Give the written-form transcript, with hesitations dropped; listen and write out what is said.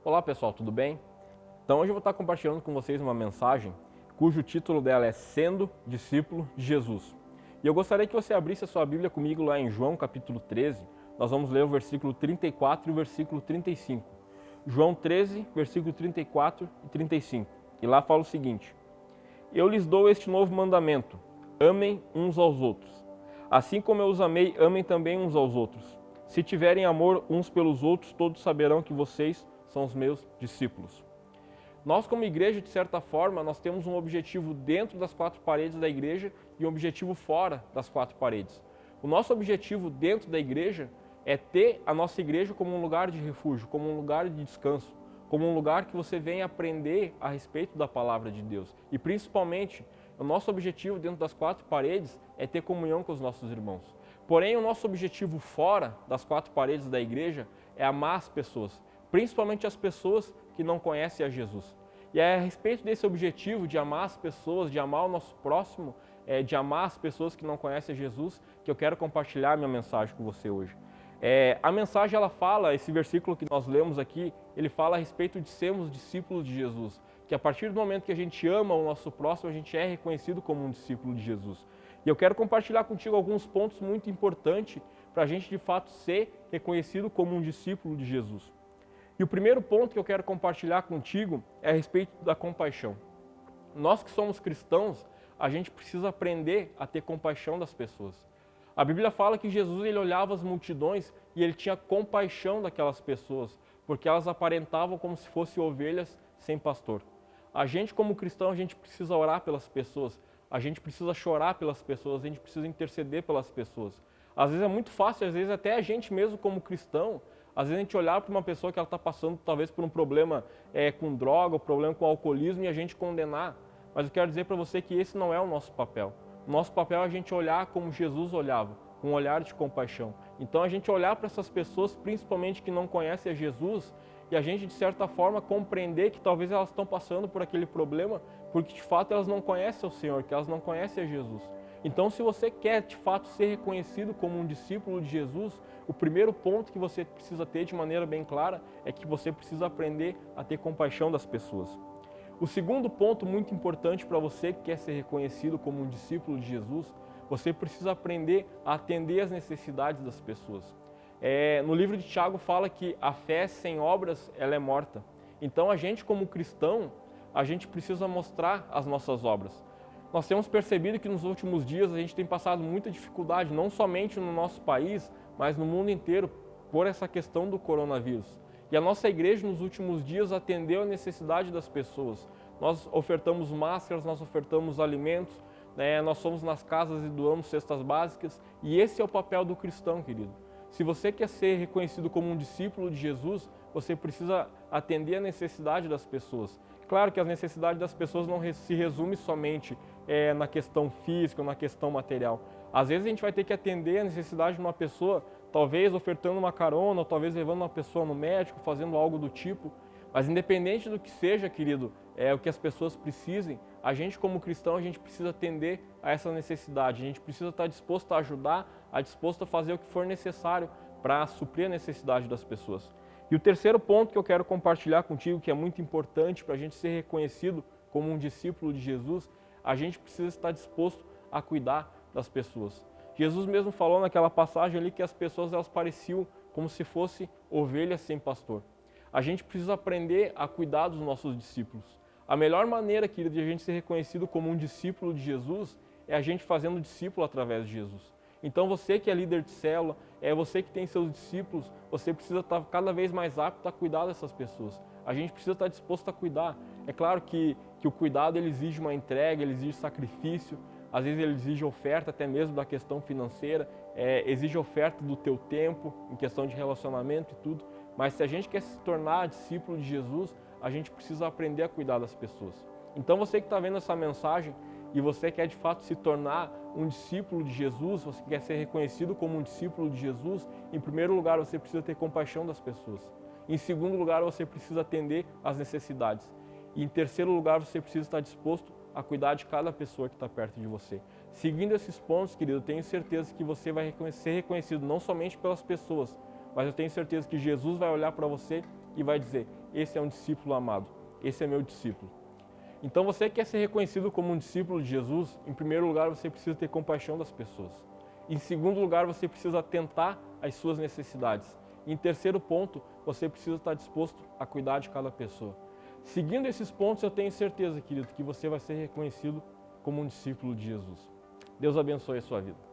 Olá pessoal, tudo bem? Então hoje eu vou estar compartilhando com vocês uma mensagem cujo título dela é Sendo Discípulo de Jesus. E eu gostaria que você abrisse a sua Bíblia comigo lá em João capítulo 13, nós vamos ler o versículo 34 e o versículo 35. João 13, versículo 34 e 35. E lá fala o seguinte: Eu lhes dou este novo mandamento, amem uns aos outros. Assim como eu os amei, amem também uns aos outros. Se tiverem amor uns pelos outros, todos saberão que vocês são os meus discípulos. Nós, como igreja, de certa forma, nós temos um objetivo dentro das quatro paredes da igreja e um objetivo fora das quatro paredes. O nosso objetivo dentro da igreja é ter a nossa igreja como um lugar de refúgio, como um lugar de descanso, como um lugar que você venha aprender a respeito da palavra de Deus. E principalmente, o nosso objetivo dentro das quatro paredes é ter comunhão com os nossos irmãos. Porém, o nosso objetivo fora das quatro paredes da igreja é amar as pessoas, principalmente as pessoas que não conhecem a Jesus. E é a respeito desse objetivo de amar as pessoas, de amar o nosso próximo, de amar as pessoas que não conhecem a Jesus, que eu quero compartilhar minha mensagem com você hoje. A mensagem, ela fala, esse versículo que nós lemos aqui, ele fala a respeito de sermos discípulos de Jesus. Que a partir do momento que a gente ama o nosso próximo, a gente é reconhecido como um discípulo de Jesus. E eu quero compartilhar contigo alguns pontos muito importantes para a gente de fato ser reconhecido como um discípulo de Jesus. E o primeiro ponto que eu quero compartilhar contigo é a respeito da compaixão. Nós que somos cristãos, a gente precisa aprender a ter compaixão das pessoas. A Bíblia fala que Jesus ele olhava as multidões e ele tinha compaixão daquelas pessoas, porque elas aparentavam como se fossem ovelhas sem pastor. A gente como cristão, a gente precisa orar pelas pessoas, a gente precisa chorar pelas pessoas, a gente precisa interceder pelas pessoas. Às vezes é muito fácil, às vezes até a gente mesmo como cristão, às vezes a gente olhar para uma pessoa que ela está passando talvez por um problema com droga, um problema com alcoolismo e a gente condenar. Mas eu quero dizer para você que esse não é o nosso papel. O nosso papel é a gente olhar como Jesus olhava, com um olhar de compaixão. Então a gente olhar para essas pessoas, principalmente que não conhecem a Jesus, e a gente de certa forma compreender que talvez elas estão passando por aquele problema porque de fato elas não conhecem o Senhor, que elas não conhecem a Jesus. Então, se você quer de fato ser reconhecido como um discípulo de Jesus, o primeiro ponto que você precisa ter de maneira bem clara é que você precisa aprender a ter compaixão das pessoas. O segundo ponto muito importante para você que quer ser reconhecido como um discípulo de Jesus, você precisa aprender a atender às necessidades das pessoas. No livro de Tiago fala que a fé sem obras ela é morta. Então, a gente como cristão, a gente precisa mostrar as nossas obras. Nós temos percebido que nos últimos dias a gente tem passado muita dificuldade, não somente no nosso país, mas no mundo inteiro, por essa questão do coronavírus. E a nossa igreja nos últimos dias atendeu a necessidade das pessoas. Nós ofertamos máscaras, nós ofertamos alimentos, nós fomos nas casas e doamos cestas básicas. E esse é o papel do cristão, querido. Se você quer ser reconhecido como um discípulo de Jesus, você precisa atender a necessidade das pessoas. Claro que as necessidades das pessoas não se resume somente na questão física ou na questão material. Às vezes a gente vai ter que atender a necessidade de uma pessoa, talvez ofertando uma carona, ou talvez levando uma pessoa no médico, fazendo algo do tipo. Mas independente do que seja, querido, o que as pessoas precisem, a gente como cristão, a gente precisa atender a essa necessidade. A gente precisa estar disposto a ajudar, disposto a fazer o que for necessário para suprir a necessidade das pessoas. E o terceiro ponto que eu quero compartilhar contigo, que é muito importante para a gente ser reconhecido como um discípulo de Jesus, a gente precisa estar disposto a cuidar das pessoas. Jesus mesmo falou naquela passagem ali que as pessoas elas pareciam como se fossem ovelhas sem pastor. A gente precisa aprender a cuidar dos nossos discípulos. A melhor maneira, querido, de a gente ser reconhecido como um discípulo de Jesus é a gente fazendo discípulo através de Jesus. Então você que é líder de célula, você que tem seus discípulos, você precisa estar cada vez mais apto a cuidar dessas pessoas. A gente precisa estar disposto a cuidar. É claro que o cuidado ele exige uma entrega, ele exige sacrifício, às vezes ele exige oferta até mesmo da questão financeira, exige oferta do teu tempo, em questão de relacionamento e tudo. Mas se a gente quer se tornar discípulo de Jesus, a gente precisa aprender a cuidar das pessoas. Então você que está vendo essa mensagem e você quer de fato se tornar um discípulo de Jesus, você quer ser reconhecido como um discípulo de Jesus, em primeiro lugar você precisa ter compaixão das pessoas. Em segundo lugar você precisa atender às necessidades. E em terceiro lugar você precisa estar disposto a cuidar de cada pessoa que está perto de você. Seguindo esses pontos, querido, eu tenho certeza que você vai ser reconhecido não somente pelas pessoas, mas eu tenho certeza que Jesus vai olhar para você e vai dizer: esse é um discípulo amado, esse é meu discípulo. Então você quer ser reconhecido como um discípulo de Jesus, em primeiro lugar você precisa ter compaixão das pessoas. Em segundo lugar, você precisa atentar às suas necessidades. Em terceiro ponto, você precisa estar disposto a cuidar de cada pessoa. Seguindo esses pontos, eu tenho certeza, querido, que você vai ser reconhecido como um discípulo de Jesus. Deus abençoe a sua vida.